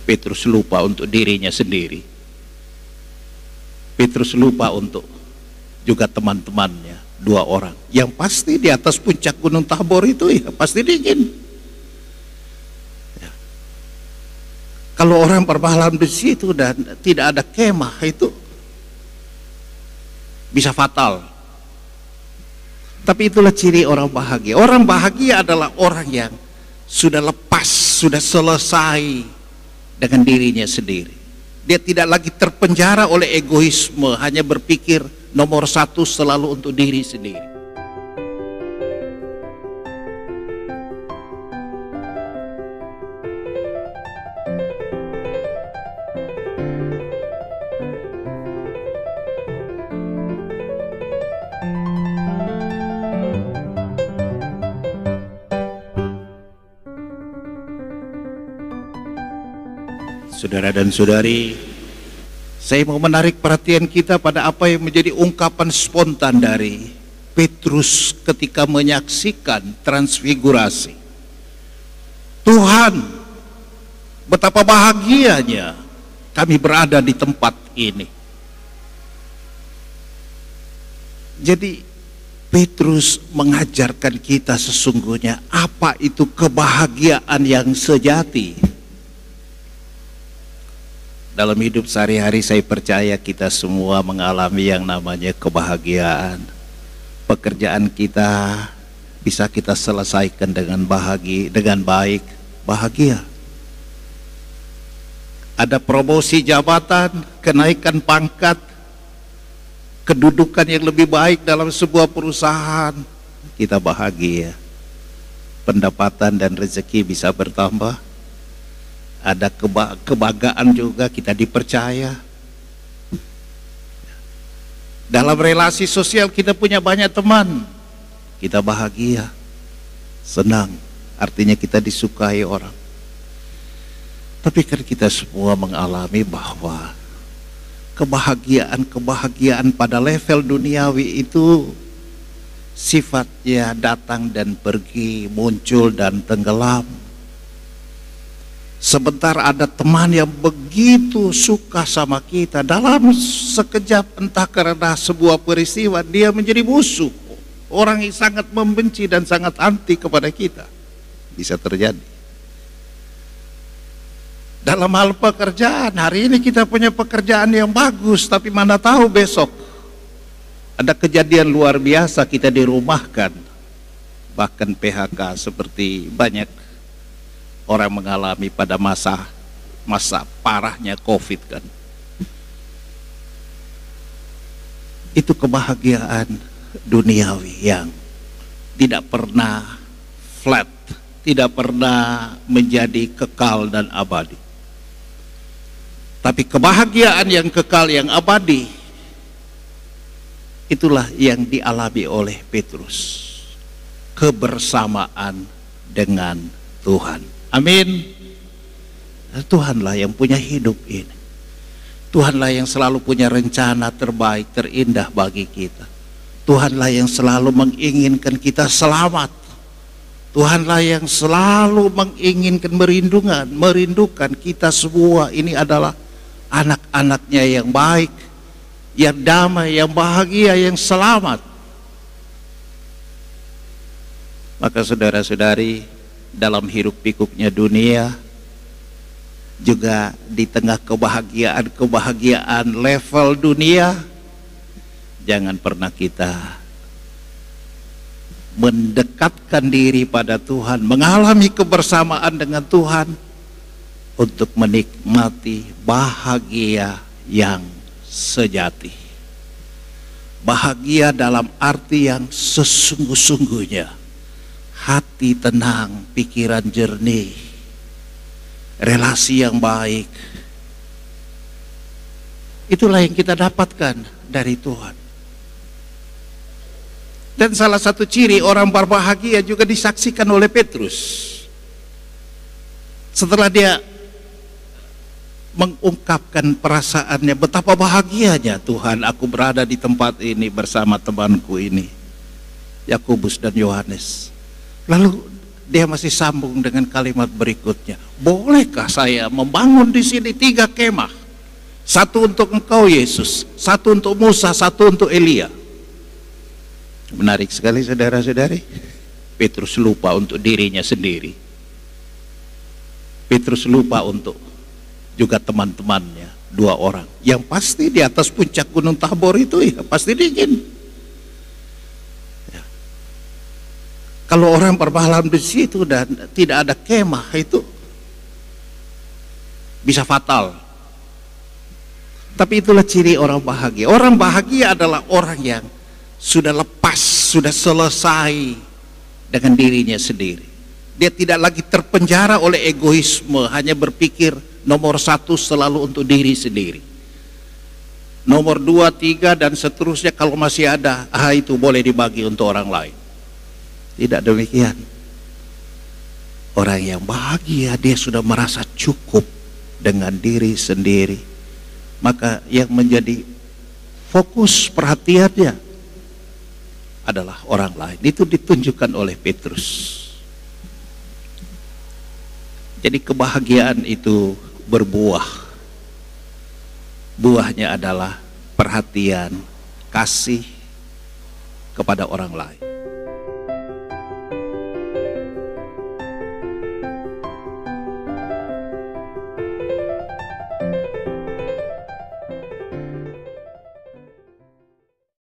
Petrus lupa untuk dirinya sendiri. Petrus lupa untuk juga teman-temannya, 2 orang. Yang pasti di atas puncak Gunung Tabor itu ya pasti dingin. Ya. Kalau orang bermalam di situ dan tidak ada kemah, itu bisa fatal. Tapi itulah ciri orang bahagia. Orang bahagia adalah orang yang sudah lepas, sudah selesai dengan dirinya sendiri. Dia tidak lagi terpenjara oleh egoisme, hanya berpikir nomor 1 selalu untuk diri sendiri. Saudara dan saudari, saya mau menarik perhatian kita pada apa yang menjadi ungkapan spontan dari Petrus ketika menyaksikan transfigurasi. Tuhan, betapa bahagianya kami berada di tempat ini. Jadi Petrus mengajarkan kita sesungguhnya apa itu kebahagiaan yang sejati. Dalam hidup sehari-hari saya percaya kita semua mengalami yang namanya kebahagiaan. Pekerjaan kita bisa kita selesaikan dengan baik, bahagia. Ada promosi jabatan, kenaikan pangkat, kedudukan yang lebih baik dalam sebuah perusahaan, kita bahagia. Pendapatan dan rezeki bisa bertambah. Ada kebanggaan juga, kita dipercaya. Dalam relasi sosial kita punya banyak teman, kita bahagia, senang, artinya kita disukai orang. Tapi kan kita semua mengalami bahwa kebahagiaan pada level duniawi itu sifatnya datang dan pergi, muncul dan tenggelam. Sebentar ada teman yang begitu suka sama kita, dalam sekejap entah karena sebuah peristiwa dia menjadi musuh. Orang yang sangat membenci dan sangat anti kepada kita. Bisa terjadi. Dalam hal pekerjaan, hari ini kita punya pekerjaan yang bagus, tapi mana tahu besok ada kejadian luar biasa, kita dirumahkan, bahkan PHK, seperti banyak orang mengalami pada masa parahnya COVID kan. Itu kebahagiaan duniawi yang tidak pernah flat, tidak pernah menjadi kekal dan abadi. Tapi kebahagiaan yang kekal, yang abadi, itulah yang dialami oleh Petrus. Kebersamaan dengan Tuhan. Amin. Tuhanlah yang punya hidup ini. Tuhanlah yang selalu punya rencana terbaik, terindah bagi kita. Tuhanlah yang selalu menginginkan kita selamat. Tuhanlah yang selalu menginginkan merindukan kita semua ini adalah anak-anaknya yang baik, yang damai, yang bahagia, yang selamat. Maka saudara-saudari, dalam hiruk pikuknya dunia, juga di tengah kebahagiaan level dunia, jangan pernah kita mendekatkan diri pada Tuhan, mengalami kebersamaan dengan Tuhan untuk menikmati bahagia yang sejati. Bahagia dalam arti yang sesungguh-sungguhnya. Hati tenang, pikiran jernih, relasi yang baik. Itulah yang kita dapatkan dari Tuhan. Dan salah satu ciri orang berbahagia juga disaksikan oleh Petrus. Setelah dia mengungkapkan perasaannya, betapa bahagianya, Tuhan, aku berada di tempat ini bersama temanku ini, Yakobus dan Yohanes. Lalu dia masih sambung dengan kalimat berikutnya. Bolehkah saya membangun di sini 3 kemah? Satu untuk engkau Yesus, satu untuk Musa, satu untuk Elia. Menarik sekali saudara-saudari. Petrus lupa untuk dirinya sendiri. Petrus lupa untuk juga teman-temannya, 2 orang. Yang pasti di atas puncak Gunung Tabor itu ya pasti dingin. Kalau orang bermalam di situ dan tidak ada kemah, itu bisa fatal. Tapi itulah ciri orang bahagia. Orang bahagia adalah orang yang sudah lepas, sudah selesai dengan dirinya sendiri. Dia tidak lagi terpenjara oleh egoisme, hanya berpikir nomor 1 selalu untuk diri sendiri. Nomor 2, 3 dan seterusnya kalau masih ada, itu boleh dibagi untuk orang lain. Tidak demikian. Orang yang bahagia, dia sudah merasa cukup dengan diri sendiri. Maka yang menjadi fokus perhatiannya adalah orang lain. Itu ditunjukkan oleh Petrus. Jadi kebahagiaan itu berbuah. Buahnya adalah perhatian, kasih kepada orang lain.